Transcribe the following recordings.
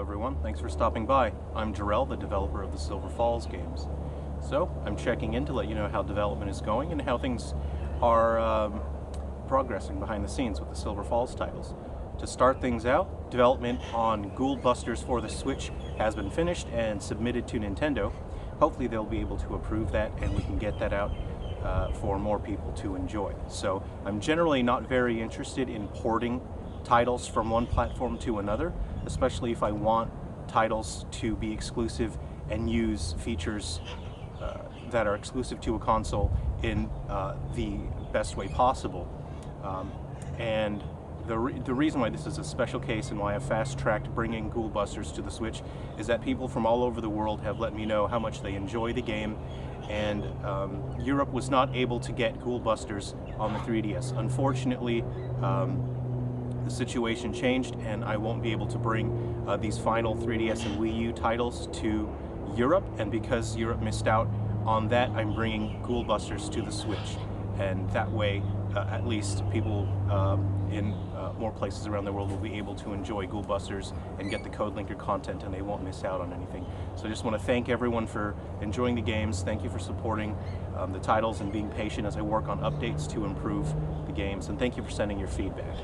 everyone. Thanks for stopping by. I'm Jerrel, the developer of the Silver Falls games. So, I'm checking in to let you know how development is going and how things are progressing behind the scenes with the Silver Falls titles. To start things out, development on Ghoul Busters for the Switch has been finished and submitted to Nintendo. Hopefully they'll be able to approve that and we can get that out for more people to enjoy. So, I'm generally not very interested in porting titles from one platform to another, especially if I want titles to be exclusive and use features that are exclusive to a console in the best way possible. And the reason why this is a special case and why I've fast-tracked bringing Ghoul Busters to the Switch is that people from all over the world have let me know how much they enjoy the game, and Europe was not able to get Ghoul Busters on the 3DS. Unfortunately, the situation changed and I won't be able to bring these final 3DS and Wii U titles to Europe, and because Europe missed out on that, I'm bringing Ghoul Busters to the Switch, and that way at least people in more places around the world will be able to enjoy Ghoul Busters and get the Code Linker content, and they won't miss out on anything. So I just want to thank everyone for enjoying the games. Thank you for supporting the titles and being patient as I work on updates to improve the games, and thank you for sending your feedback.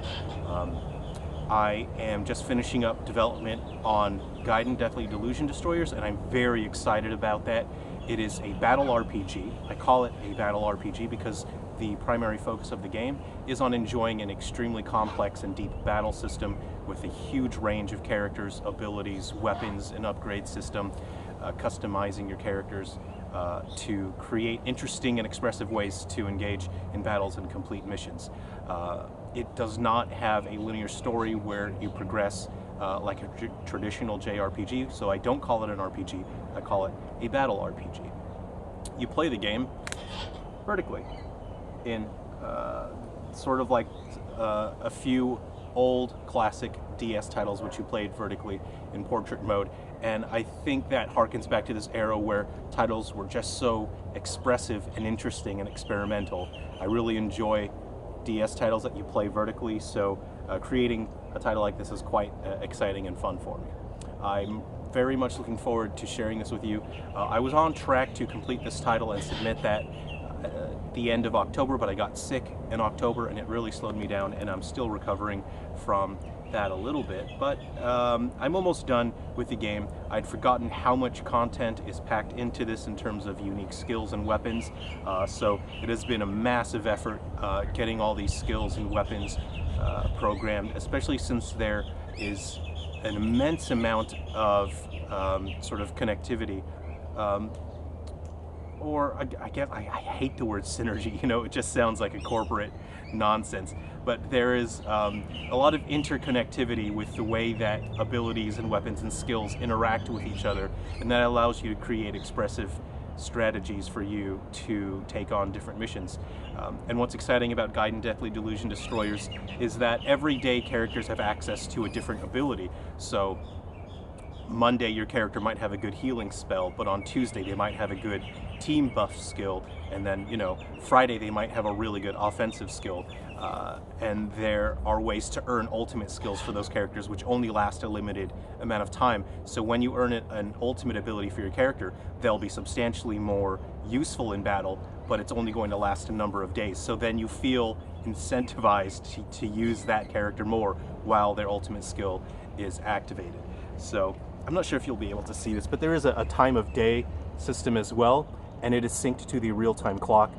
I am just finishing up development on Gaiden, Delusion Destroyers, and I'm very excited about that. It is a battle RPG. I call it a battle RPG because the primary focus of the game is on enjoying an extremely complex and deep battle system with a huge range of characters, abilities, weapons, and upgrade system, customizing your characters to create interesting and expressive ways to engage in battles and complete missions. It does not have a linear story where you progress like a traditional JRPG, so I don't call it an RPG, I call it a battle RPG. You play the game vertically in sort of like a few old classic DS titles which you played vertically in portrait mode, and I think that harkens back to this era where titles were just so expressive and interesting and experimental. I really enjoy DS titles that you play vertically, so creating a title like this is quite exciting and fun for me. I'm very much looking forward to sharing this with you. I was on track to complete this title and submit that at the end of October, but I got sick in October and it really slowed me down, and I'm still recovering from that a little bit, but I'm almost done with the game. I'd forgotten how much content is packed into this in terms of unique skills and weapons, so it has been a massive effort getting all these skills and weapons programmed, especially since there is an immense amount of sort of connectivity, or I hate the word synergy, you know, it just sounds like a corporate nonsense, but there is a lot of interconnectivity with the way that abilities and weapons and skills interact with each other, and that allows you to create expressive strategies for you to take on different missions. And what's exciting about Gaiden, Delusion Destroyers is that everyday characters have access to a different ability. So Monday your character might have a good healing spell, but on Tuesday they might have a good team buff skill, and then, you know, Friday they might have a really good offensive skill, and there are ways to earn ultimate skills for those characters which only last a limited amount of time. So when you earn an ultimate ability for your character, they'll be substantially more useful in battle, but it's only going to last a number of days. So then you feel incentivized to use that character more while their ultimate skill is activated. So I'm not sure if you'll be able to see this, but there is a time of day system as well, and it is synced to the real-time clock.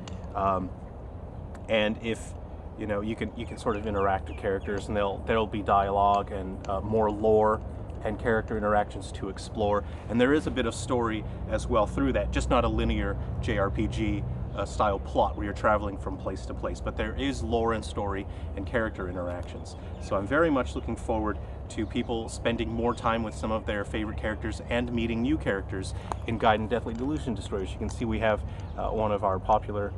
And if you know, you can sort of interact with characters, and there'll be dialogue and more lore and character interactions to explore. And there is a bit of story as well through that, just not a linear JRPG style plot where you're traveling from place to place, but there is lore and story and character interactions. So I'm very much looking forward to people spending more time with some of their favorite characters and meeting new characters in Gaiden, Delusion Destroyers. You can see we have one of our popular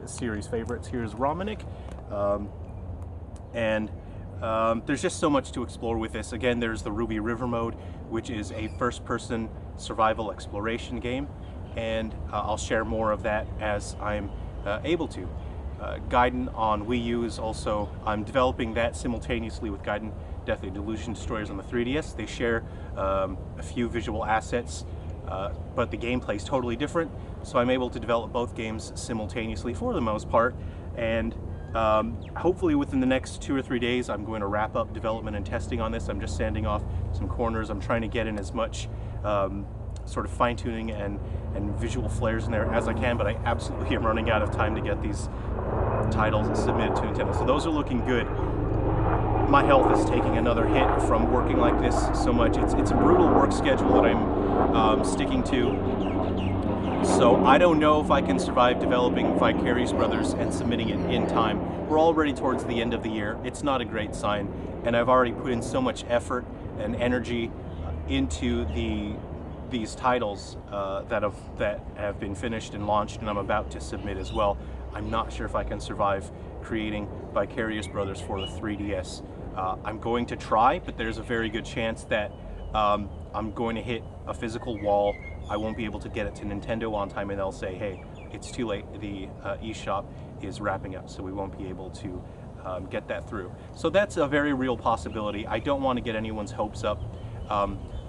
series favorites. Here's Romanik, and there's just so much to explore with this. Again, there's the Ruby River mode, which is a first-person survival exploration game, and I'll share more of that as I'm able to. Gaiden on Wii U is also, I'm developing that simultaneously with Gaiden Dealthy Delusion Destroyers on the 3DS. They share a few visual assets, but the gameplay is totally different. So I'm able to develop both games simultaneously for the most part, and hopefully within the next 2 or 3 days I'm going to wrap up development and testing on this. I'm just sanding off some corners. I'm trying to get in as much sort of fine-tuning and visual flares in there as I can, but I absolutely am running out of time to get these titles submitted to Nintendo. So those are looking good. My health is taking another hit from working like this so much. It's a brutal work schedule that I'm sticking to. So I don't know if I can survive developing Vicarious Brothers and submitting it in time. We're already towards the end of the year. It's not a great sign, and I've already put in so much effort and energy into these titles that have been finished and launched, and I'm about to submit as well. I'm not sure if I can survive creating Vicarious Brothers for the 3DS. I'm going to try, but there's a very good chance that I'm going to hit a physical wall. I won't be able to get it to Nintendo on time, and they'll say, hey, it's too late, the eShop is wrapping up, so we won't be able to get that through. So that's a very real possibility. I don't want to get anyone's hopes up,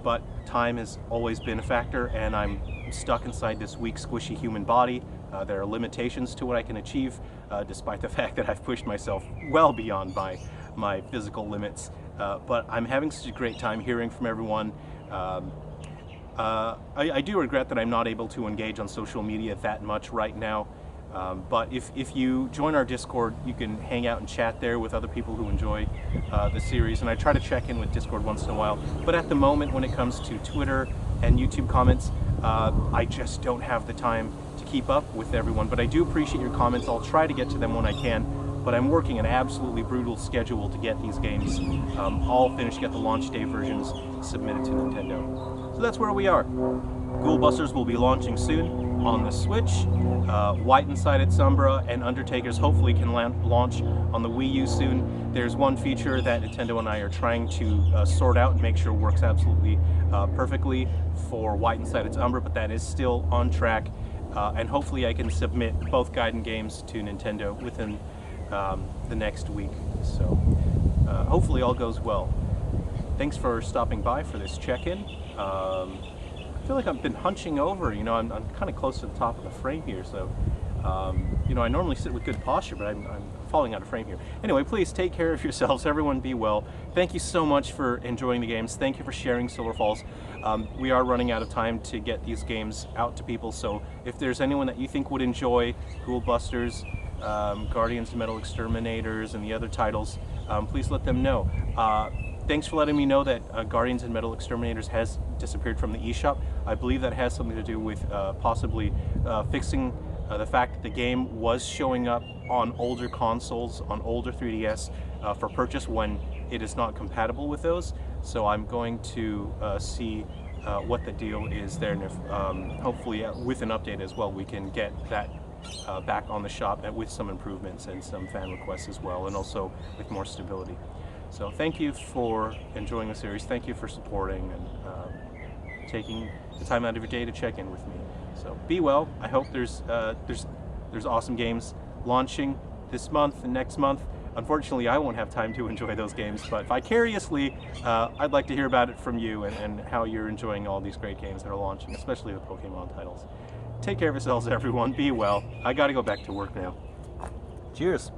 but time has always been a factor, and I'm stuck inside this weak, squishy human body. There are limitations to what I can achieve, despite the fact that I've pushed myself well beyond my physical limits. But I'm having such a great time hearing from everyone. I do regret that I'm not able to engage on social media that much right now. But if you join our Discord, you can hang out and chat there with other people who enjoy the series. And I try to check in with Discord once in a while. But at the moment, when it comes to Twitter and YouTube comments, I just don't have the time to keep up with everyone. But I do appreciate your comments. I'll try to get to them when I can. But I'm working an absolutely brutal schedule to get these games all finished, get the launch day versions submitted to Nintendo. So that's where we are. Ghoul Busters will be launching soon on the Switch. White Inside its Umbra and Undertakers hopefully can launch on the Wii U soon. There's one feature that Nintendo and I are trying to sort out and make sure works absolutely perfectly for White Inside its Umbra, but that is still on track. And hopefully I can submit both Gaiden games to Nintendo within the next week. So hopefully all goes well. Thanks for stopping by for this check-in. I feel like I've been hunching over, you know, I'm kind of close to the top of the frame here, so, you know, I normally sit with good posture, but I'm falling out of frame here. Anyway, please take care of yourselves, everyone be well. Thank you so much for enjoying the games. Thank you for sharing Silver Falls. We are running out of time to get these games out to people, so if there's anyone that you think would enjoy Ghoul Busters, Guardians and Metal Exterminators, and the other titles, please let them know. Thanks for letting me know that Guardians and Metal Exterminators has disappeared from the eShop. I believe that has something to do with possibly fixing the fact that the game was showing up on older consoles, on older 3DS for purchase when it is not compatible with those. So I'm going to see what the deal is there, and if hopefully with an update as well, we can get that back on the shop with some improvements and some fan requests as well, and also with more stability. So thank you for enjoying the series. Thank you for supporting and taking the time out of your day to check in with me. So be well. I hope there's awesome games launching this month and next month. Unfortunately, I won't have time to enjoy those games, but vicariously, I'd like to hear about it from you and how you're enjoying all these great games that are launching, especially the Pokemon titles. Take care of yourselves, everyone. Be well. I gotta go back to work now. Cheers.